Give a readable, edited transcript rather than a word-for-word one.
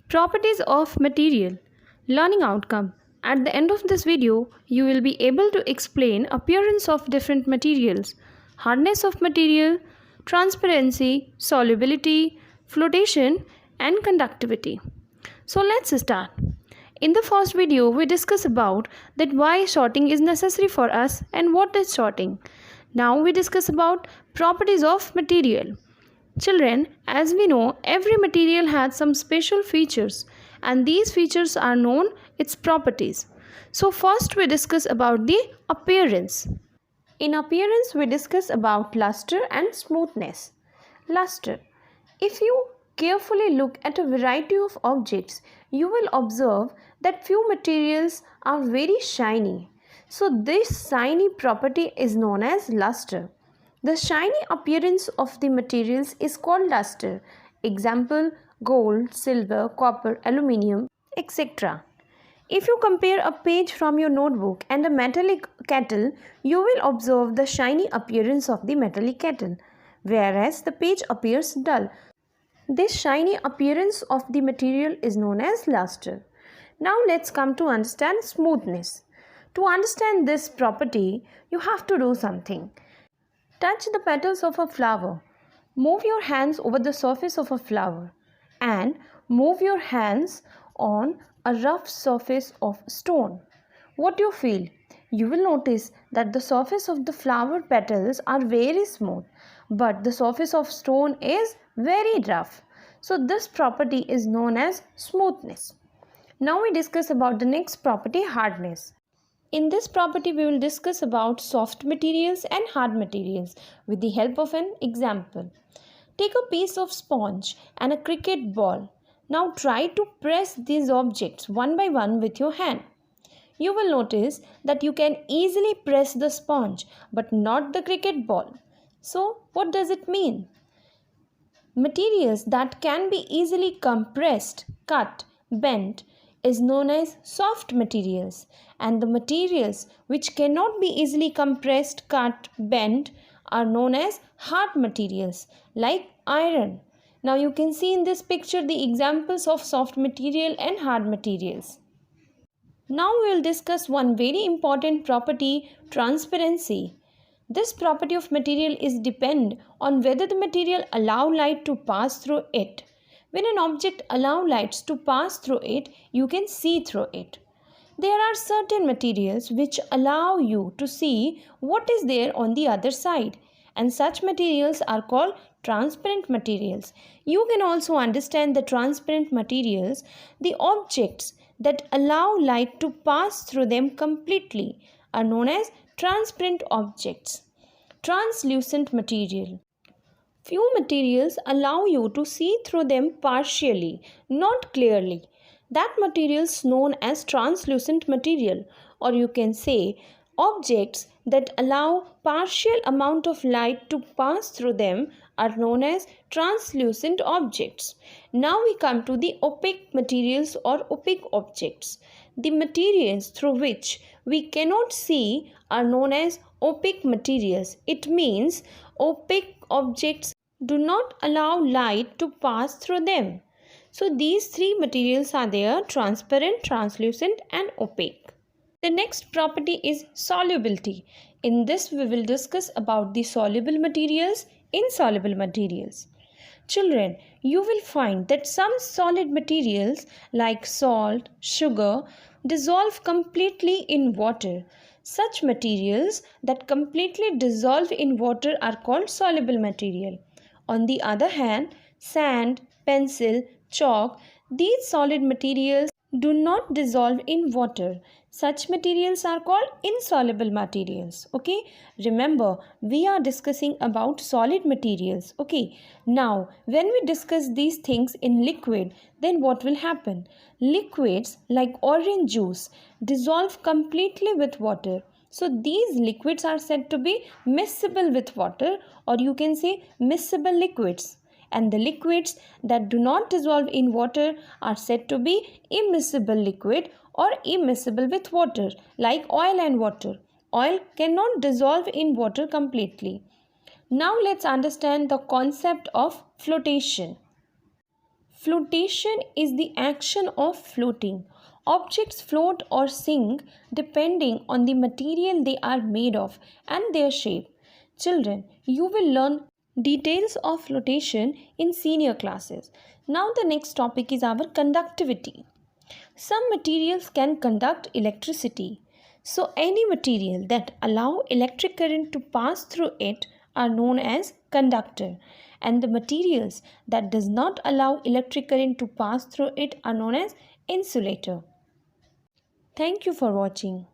Properties of material. Learning outcome. At the end of this video, you will be able to explain appearance of different materials, hardness of material, transparency, solubility, flotation, and conductivity. So let's start. In the first video, we discussed about that why sorting is necessary for us and what is sorting. Now we discuss about properties of material. Children, as we know, every material has some special features and these features are known its properties. So first we discuss about the appearance. In appearance we discuss about luster and smoothness. Luster. If you carefully look at a variety of objects, you will observe that few materials are very shiny. So this shiny property is known as luster. The shiny appearance of the materials is called luster. Example, gold, silver, copper, aluminium, etc. If you compare a page from your notebook and a metallic kettle, you will observe the shiny appearance of the metallic kettle, whereas the page appears dull. This shiny appearance of the material is known as luster. Now let's come to understand smoothness. To understand this property, you have to do something. Touch the petals of a flower. Move your hands over the surface of a flower and move your hands on a rough surface of stone. What you feel? You will notice that the surface of the flower petals are very smooth, but the surface of stone is very rough. So this property is known as smoothness. Now we discuss about the next property, hardness. In this property, we will discuss about soft materials and hard materials with the help of an example. Take a piece of sponge and a cricket ball. Now try to press these objects one by one with your hand. You will notice that you can easily press the sponge but not the cricket ball. So what does it mean? Materials that can be easily compressed, cut, bent is known as soft materials, and the materials which cannot be easily compressed, cut, bent are known as hard materials like iron. Now you can see in this picture the examples of soft material and hard materials. Now we will discuss one very important property, transparency. This property of material is depend on whether the material allow light to pass through it. When an object allows lights to pass through it, you can see through it. There are certain materials which allow you to see what is there on the other side, and such materials are called transparent materials. You can also understand the transparent materials, the objects that allow light to pass through them completely are known as transparent objects. Translucent material. Few materials allow you to see through them partially, not clearly. That material is known as translucent material, or you can say objects that allow partial amount of light to pass through them are known as translucent objects. Now we come to the opaque materials or opaque objects. The materials through which we cannot see are known as opaque materials. It means opaque objects do not allow light to pass through them. So these three materials are there: transparent, translucent and opaque. The next property is solubility. In this we will discuss about the soluble materials, insoluble materials. Children, you will find that some solid materials like salt, sugar dissolve completely in water. Such materials that completely dissolve in water are called soluble material. On the other hand, sand, pencil, chalk, these solid materials do not dissolve in water. Such materials are called insoluble materials. Okay, remember we are discussing about solid materials. Okay, now when we discuss these things in liquid, then what will happen? Liquids like orange juice dissolve completely with water. So these liquids are said to be miscible with water, or you can say miscible liquids. And the liquids that do not dissolve in water are said to be immiscible liquid or immiscible with water, like oil and water. Oil cannot dissolve in water completely. Now let's understand the concept of flotation. Flotation is the action of floating. Objects float or sink depending on the material they are made of and their shape. Children, you will learn details of flotation in senior classes. Now the next topic is our conductivity. Some materials can conduct electricity. So any material that allow electric current to pass through it are known as conductor, and the materials that does not allow electric current to pass through it are known as insulator. Thank you for watching.